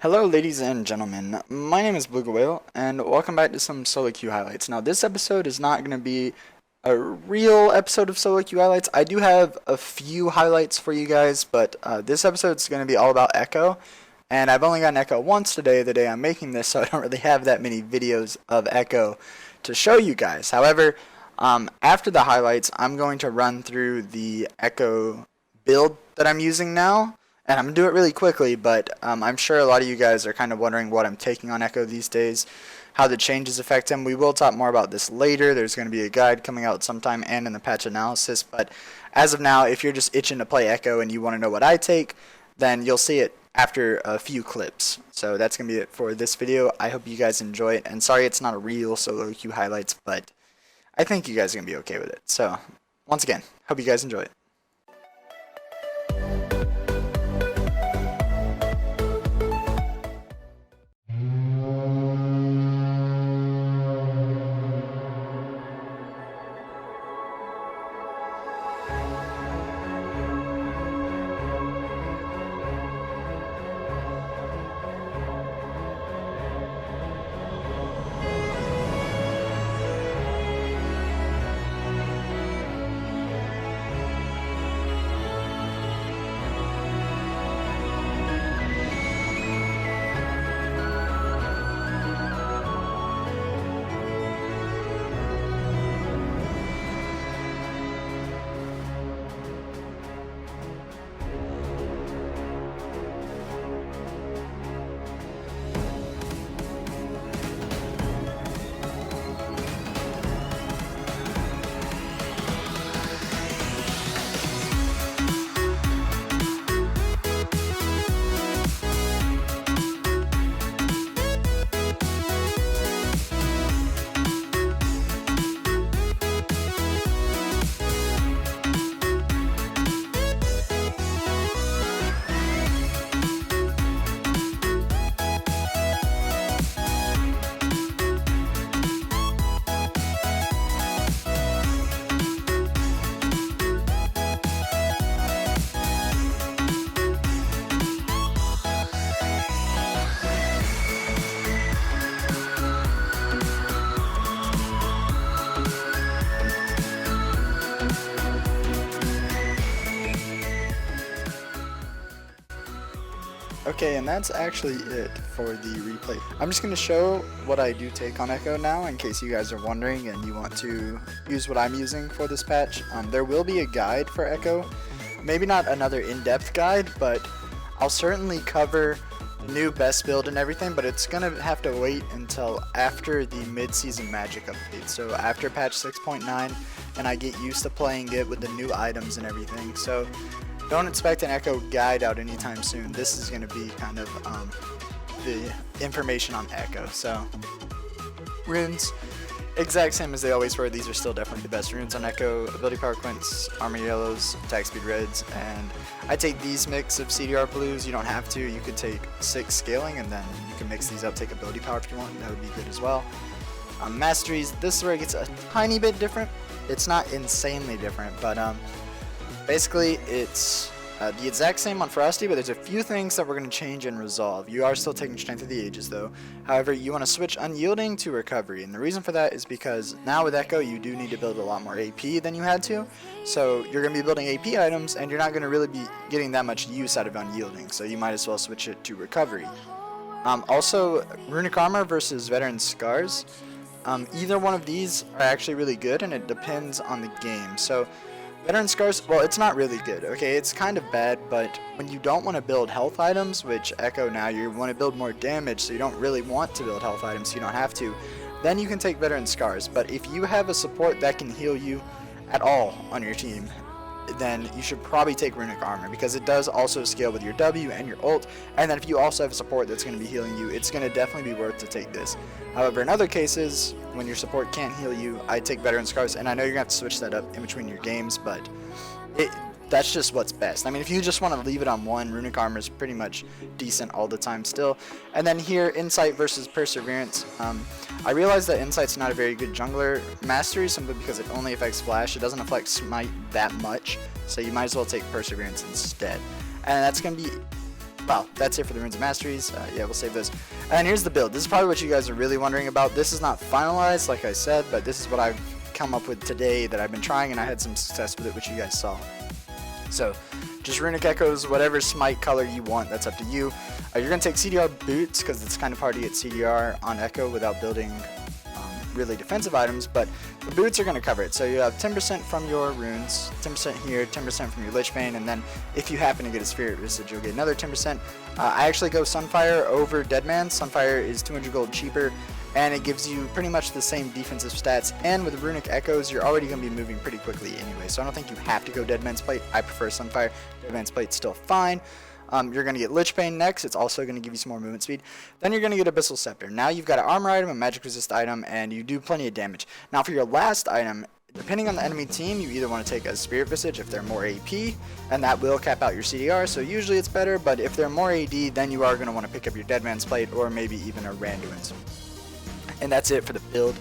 Hello ladies and gentlemen, my name is Ballewga, and welcome back to some solo queue highlights. Now this episode is not going to be a real episode of solo queue highlights. I do have a few highlights for you guys, but this episode is going to be all about Ekko. And I've only gotten Ekko once today, the day I'm making this, so I don't really have that many videos of Ekko to show you guys. However, after the highlights, I'm going to run through the Ekko build that I'm using now. And I'm going to do it really quickly, but I'm sure a lot of you guys are kind of wondering what I'm taking on Ekko these days, how the changes affect him. We will talk more about this later. There's going to be a guide coming out sometime and in the patch analysis. But as of now, if you're just itching to play Ekko and you want to know what I take, then you'll see it after a few clips. So that's going to be it for this video. I hope you guys enjoy it. And sorry it's not a real solo queue highlights, but I think you guys are going to be okay with it. So once again, hope you guys enjoy it. Okay, and that's actually it for the replay. I'm just going to show what I do take on Ekko now in case you guys are wondering and you want to use what I'm using for this patch. There will be a guide for Ekko. Maybe not another in-depth guide, but I'll certainly cover new best build and everything, but it's going to have to wait until after the mid-season magic update. So after patch 6.9 and I get used to playing it with the new items and everything. So don't expect an Ekko guide out anytime soon. This is going to be kind of the information on Ekko. So runes, exact same as they always were. These are still definitely the best runes on Ekko. Ability power quints, armor yellows, attack speed reds, and I take these mix of CDR blues. You don't have to. You could take 6 scaling and then you can mix these up, take ability power if you want. That would be good as well. Masteries, this is where it gets a tiny bit different. It's not insanely different, but basically, it's the exact same on Frosty, but there's a few things that we're going to change and resolve. You are still taking Strength of the Ages, though. However, you want to switch Unyielding to Recovery, and the reason for that is because now with Ekko, you do need to build a lot more AP than you had to. So you're going to be building AP items, and you're not going to really be getting that much use out of Unyielding, so you might as well switch it to Recovery. Also, Runic Armor versus Veteran Scars. Either one of these are actually really good, and it depends on the game. So Veteran Scars, well, it's not really good, okay? It's kind of bad, but when you don't want to build health items, which Ekko now, you want to build more damage, so you don't really want to build health items, so you don't have to, then you can take Veteran Scars. But if you have a support that can heal you at all on your team, then you should probably take Runic Armor, because it does also scale with your W and your ult, and then if you also have a support that's going to be healing you, it's going to definitely be worth to take this. However, in other cases, when your support can't heal you, I take Veteran Scars, and I know you're going to have to switch that up in between your games, but that's just what's best. I mean, if you just want to leave it on one, Runic Armor is pretty much decent all the time still. And then here, Insight versus Perseverance. I realize that Insight's not a very good jungler mastery simply because it only affects Flash. It doesn't affect Smite that much, so you might as well take Perseverance instead. And that's going to be Wow, that's it for the Runes of Masteries. Yeah, we'll save those. And here's the build. This is probably what you guys are really wondering about. This is not finalized, like I said, but this is what I've come up with today that I've been trying, and I had some success with it, which you guys saw. So, just Runic Echoes, whatever smite color you want, that's up to you. You're going to take CDR boots, because it's kind of hard to get CDR on Ekko without building really defensive items, but the boots are going to cover it. So you have 10% from your runes, 10% here, 10% from your Lich Bane, and then if you happen to get a Spirit Visage, you'll get another 10%. I actually go Sunfire over Deadman. Sunfire is 200 gold cheaper, and it gives you pretty much the same defensive stats, and with Runic Echoes, you're already going to be moving pretty quickly anyway, so I don't think you have to go Deadman's Plate. I prefer Sunfire. Deadman's Plate's still fine. You're going to get Lich Bane next. It's also going to give you some more movement speed. Then you're going to get Abyssal Scepter. Now you've got an armor item, a magic resist item, and you do plenty of damage. Now for your last item, depending on the enemy team, you either want to take a Spirit Visage if they're more AP, and that will cap out your CDR, so usually it's better, but if they're more AD, then you are going to want to pick up your Deadman's Plate, or maybe even a Randuin's. And that's it for the build.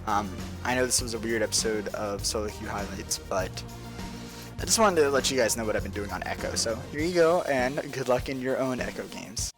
I know this was a weird episode of solo queue highlights, but I just wanted to let you guys know what I've been doing on Ekko. So here you go, and good luck in your own Ekko games.